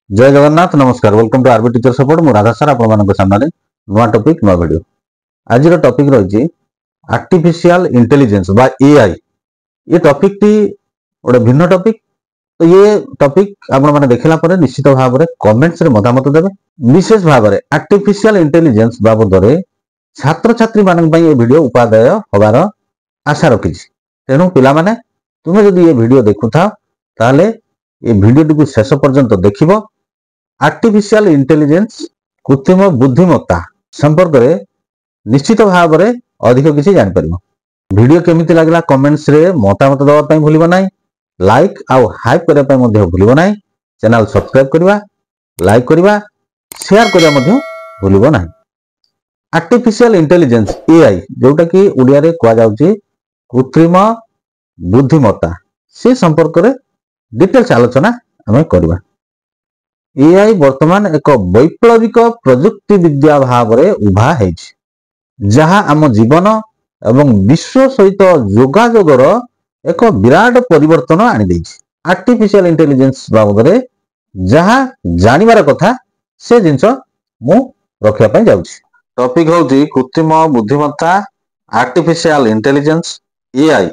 जय जगन्नाथ नमस्कार welcome to RB teacher support मु राधा सर आपण सामने नुआ टॉपिक नुआ वीडियो आज टॉपिक रही आर्टिफिशियल इंटेलिजेंस बा एआई। ये टॉपिक टी गोटे भिन्न टॉपिक। तो ये टॉपिक आपण माने देखला परे निश्चित भाव में कमेंट्स रे मतामत देबे। विशेष भाव में आर्टिफिशियल इंटेलिजेंस बाबद रे छात्र छात्री मानन पई ये वीडियो उपादेय होबार आशा रखी। तेणु पिला माने तुमे जदि ये वीडियो देखुथा ताले ये वीडियो टी शेष पर्यंत देखिबो। आर्टिफिशियल इंटेलिजेंस कृत्रिम बुद्धिमत्ता संपर्क में निश्चित भाव में अधिक किसी जान परिबो। वीडियो केमिति लागला कमेंट्स रे मतामत दवा पई भूलिबो नाही। लाइक आउ हाइप करबा पई मध्ये भूलिबो नाही। चैनल सब्सक्राइब करबा, लाइक करबा, शेयर करबा मध्ये भूलिबो नाही। आर्टिफिशियल इंटेलिजेंस एआई जोटा कि ओडिया रे कोआ जाउची कृत्रिम बुद्धिमत्ता से संपर्क में डिटेल्स आलोचना हमें करबा। एआई वर्तमान एक वैप्लविक प्रजुक्ति विद्या भाव में उभा है जहाँ आम जीवन एवं विश्व सहित जोगाजोगर एक विराट परिवर्तन आनी। आर्टिफिशियल इंटेलिजेंस बाबद में जहाँ जानिबार कथा से जिनस मु रखा जाऊँगी। टॉपिक होची कृत्रिम बुद्धिमत्ता आर्टिफिशियल इंटेलिजेंस एआई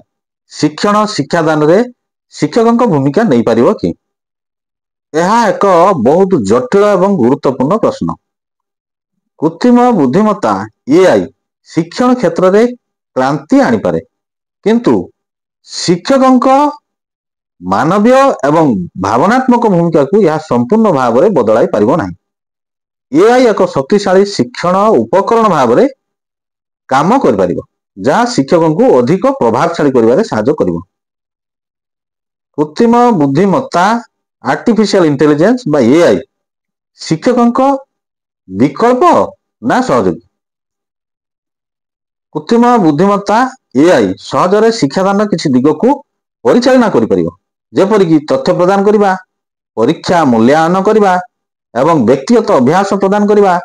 शिक्षण शिक्षादान रे शिक्षकों भूमिका नहीं पारिबो कि? यह एक बहुत जटिल एवं गुरुत्वपूर्ण प्रश्न। कृत्रिम बुद्धिमत्ता एआई शिक्षण क्षेत्र में क्रांति आनीपारे किंतु शिक्षकों मानवीय एवं भावनात्मक भूमिका को यह संपूर्ण भाव में बदलाई पारिबो नाही। एआई एक शक्तिशाली शिक्षण उपकरण भाव में काम कर पारिबो जहाँ शिक्षकों को अधिक प्रभावशाली करिबारे सहायता करिबो। कृत्रिम बुद्धिमत्ता आर्टिफिशियल इंटेलिजेंस बा एआई शिक्षकों विकल्प ना सहयोगी? कृत्रिम बुद्धिमत्ता एआई सहजरे शिक्षादान किसी दिग को परिचालना करि जेपरि कि तथ्य प्रदान करिबा, परीक्षा मूल्यांकन करिबा एवं व्यक्तिगत अभ्यास प्रदान करिबा।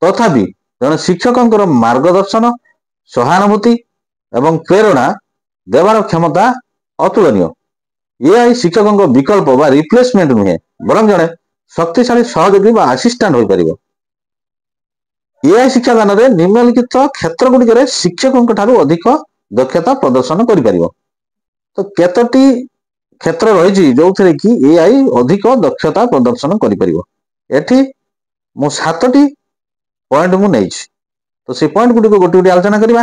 तथापि जन शिक्षकों मार्गदर्शन सहानुभूति एवं प्रेरणा देवार क्षमता अतुलनीय। एआई शिक्षकों विकल्प बा रिप्लेसमेंट नुहे बरं जड़े शक्तिशाली सहयोगी बा असिस्टेंट हो पारिबो। एआई शिक्षादान रे निम्नलिखित क्षेत्र गुड़िक शिक्षकों ठारू अधिक दक्षता प्रदर्शन करि पारिबो। तो केतोटी क्षेत्र रही जो थे कि एआई अधिक दक्षता प्रदर्शन करि पारिबो। एठी मु 7टी पॉइंट मु नै छी। तो से पॉइंट गुड़िक गोटे गोटे आलोचना करिबा।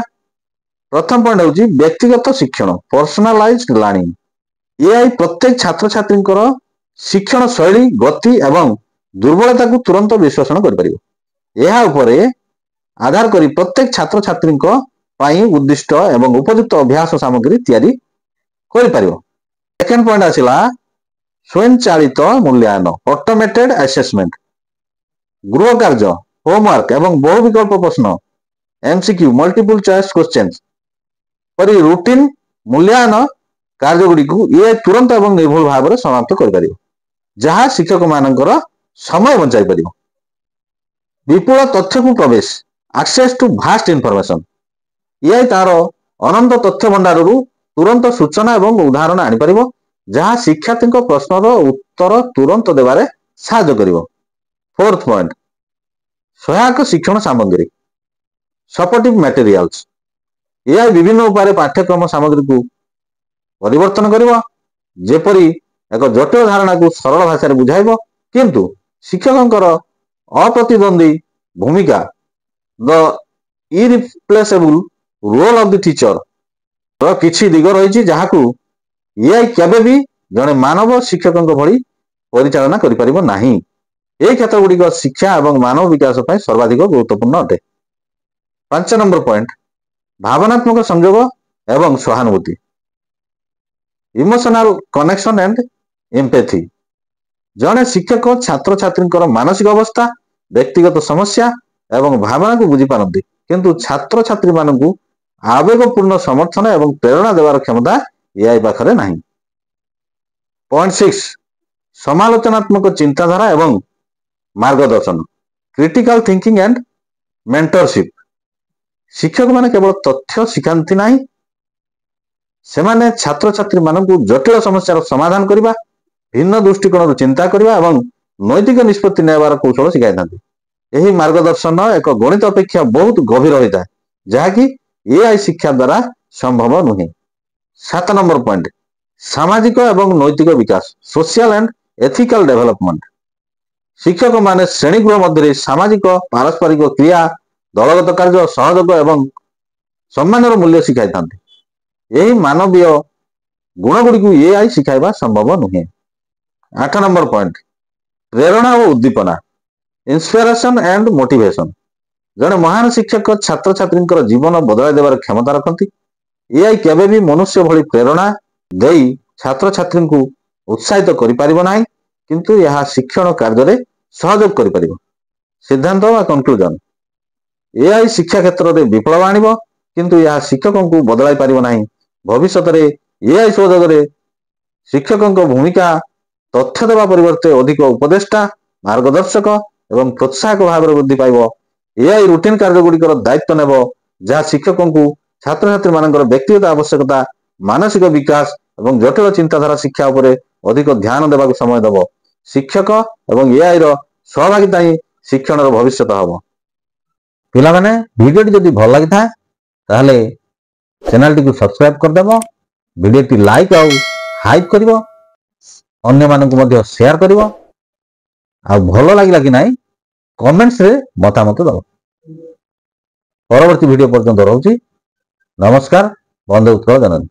प्रथम पॉइंट होची व्यक्तिगत शिक्षण पर्सनालाइज्ड लर्निंग। एआई प्रत्येक छात्र छात्री शिक्षण शैली गति एवं दुर्बलता को तुरंत विश्लेषण कर पारिबो। यह उपरे आधार करी प्रत्येक छात्र छात्री पाई उद्दिष्ट एवं उपयुक्त अभ्यास सामग्री तैयारी कर पारिबो। सेकंड पॉइंट आसिला स्वयंचालित मूल्यांकन ऑटोमेटेड असेसमेंट। गृह कार्य होमवर्क एवं बहु विकल्प प्रश्न एमसीक्यू मल्टीपल चॉइस क्वेश्चंस परि रूटीन मूल्यांकन कार्य गुड़िक ये तुरंत एवं निर्भुल भाव में समाप्त कर जहाँ शिक्षक मानकर समय बचाई पार। विपुल तथ्य को प्रवेश एक्सेस टू भास्ट इनफॉरमेशन। ये तार अनंत तथ्य भंडार तुरंत सूचना एवं उदाहरण आनीपर जहाँ शिक्षार्थी प्रश्नर उत्तर तुरंत देवारे साहाय्य करिवो। फोर्थ पॉइंट सहायक शिक्षण सामग्री सपोर्टिव मटेरियल्स। एआई विभिन्न उपाय पाठ्यक्रम सामग्री को परिवर्तन करिवो जेपरि एक जटिल धारणा को सरल भाषा रे बुझाइबो किंतु शिक्षकंकर अप्रतिद्वंदी भूमिका the irreplaceable role of the teacher रो किछि दिग रही जहाँ को एआई केबे भी जने मानव शिक्षकंक भली परिचालना करि परिबो नाही। ए क्षेत्र गुड़िक शिक्षा एवं मानव विकास पर सर्वाधिक गुरुत्वपूर्ण अटे। 5 नंबर पॉइंट भावनात्मक संयोग एवं सहानुभूति इमोशनल कनेक्शन एंड एम्पैथी। जने शिक्षक छात्र छात्री मानसिक अवस्था व्यक्तिगत समस्या एवं भावना को बुझी पारती किंतु छात्र छात्री मानू आवेगपूर्ण समर्थन एवं प्रेरणा देवार क्षमता एआई पाखरे नाही। पॉइंट 6 समालोचनात्मक चिंताधारा एवं मार्गदर्शन क्रिटिकल थिंकिंग एंड मेंटरशिप। शिक्षक माने केवल तथ्य शिखांती नाही सेमाने छात्र छात्री मानू जटिल समस्या समाधान करने भिन्न दृष्टिकोण चिंता करने और ନୈତିକ ନିଷ୍ପତ୍ତି ନେବାର କୌଶଳ ଶିଖାଇଥାନ୍ତି। ଏହି ମାର୍ଗଦର୍ଶନ ଏକ ଗଣିତ ଅପେକ୍ଷା ବହୁତ ଗଭୀର ହୋଇଥାଏ, ଯାହାକି ଏଆଇ ଶିକ୍ଷା ଦ୍ୱାରା ସମ୍ଭବ ନୁହେଁ। 7 ନମ୍ବର ପଏଣ୍ଟ, ସାମାଜିକ ଏବଂ ନୈତିକ ବିକାଶ, ସୋସିଆଲ ଆଣ୍ଡ ଏଥିକାଲ ଡେଭଲପମେଣ୍ଟ। ଶିକ୍ଷକମାନେ ଶ୍ରେଣୀଗୃହ ମଧ୍ୟରେ ସାମାଜିକ ପାରସ୍ପରିକ କ୍ରିୟା, ଦଳଗତ କାର୍ଯ୍ୟ, ସହଯୋଗ ଏବଂ ସମ୍ମାନର ମୂଲ୍ୟ ଶିଖାଇଥାନ୍ତି। ଏହି ମାନବୀୟ ଗୁଣଗୁଡ଼ିକୁ ଏଆଇ ଶିଖାଇବା ସମ୍ଭବ ନୁହେଁ। 8 ନମ୍ବର ପଏଣ୍ଟ, ପ୍ରେରଣା ଓ ଉଦ୍ଦୀପନା, ଇନ୍ସପିରେସନ ଆଣ୍ଡ ମୋଟିଭେସନ। ଜଣେ ମହାନ ଶିକ୍ଷକ ଛାତ୍ରଛାତ୍ରୀଙ୍କର ଜୀବନ ବଦଳାଇ ଦେବାର କ୍ଷମତା ରଖନ୍ତି। ଏଆଇ କେବେ ବି ମନୁଷ୍ୟ ଭଳି ପ୍ରେରଣା ଦେଇ ଛାତ୍ରଛାତ୍ରୀଙ୍କୁ ଉତ୍ସାହିତ କରିପାରିବ ନାହିଁ, କିନ୍ତୁ ଏହା ଶିକ୍ଷଣ କାର୍ଯ୍ୟରେ ସହଯୋଗ କରିପାରିବ। ସିଦ୍ଧାନ୍ତ ବା କନକ୍ଲୁଜନ, ଏଆଇ ଶିକ୍ଷା କ୍ଷେତ୍ରରେ ବିପ୍ଳବ ଆଣିବ, କିନ୍ତୁ ଏହା ଶିକ୍ଷକଙ୍କୁ ବଦଳାଇ ପାରିବ ନାହିଁ। ଭବିଷ୍ୟତରେ ଏଆଇ ସହଯୋଗରେ ଶିକ୍ଷକଙ୍କ ଭୂମିକା ତଥ୍ୟ ଦେବା ପରିବର୍ତ୍ତେ ଅଧିକ ଉପଦେଷ୍ଟା, ମାର୍ଗଦର୍ଶକ ଏବଂ ପ୍ରୋତ୍ସାହକ ଭାବରେ ବୃଦ୍ଧି ପାଇବ। ଏଆଇ ରୁଟିନ କାର୍ଯ୍ୟଗୁଡ଼ିକର ଦାୟିତ୍ୱ ନେବ, ଯାହା ଶିକ୍ଷକଙ୍କୁ ଛାତ୍ରଛାତ୍ରୀମାନଙ୍କର ବ୍ୟକ୍ତିଗତ ଆବଶ୍ୟକତା, ମାନସିକ ବିକାଶ ଏବଂ ଜଟିଳ ଚିନ୍ତାଧାରା ଶିକ୍ଷା ଉପରେ ଅଧିକ ଧ୍ୟାନ ଦେବାକୁ ସମୟ ଦେବ। ଶିକ୍ଷକ ଏବଂ ଏଆଇର ସହଭାଗିତା ହିଁ ଶିକ୍ଷଣର ଭବିଷ୍ୟତ ହେବ। ପିଲାମାନେ, ଭିଡ଼ିଓଟି ଯଦି ଭଲ ଲାଗିଥାଏ ତାହେଲେ ଚ୍ୟାନେଲଟିକୁ ସବସ୍କ୍ରାଇବ କରିଦେବ, ଭିଡ଼ିଓଟି ଲାଇକ୍ ଆଉ ହାଇପ୍ କରିବ, ଅନ୍ୟମାନଙ୍କୁ ମଧ୍ୟ ସେୟାର କରିବ, ଆଉ ଭଲ ଲାଗିଲା କି ନାହିଁ କମେଣ୍ଟସରେ ମତାମତ ଦେବ। ପରବର୍ତ୍ତୀ ଭିଡ଼ିଓ ପର୍ଯ୍ୟନ୍ତ ରହୁଛି। ନମସ୍କାର। ବନ୍ଦେ ଉତ୍କଳ ଜନନୀ।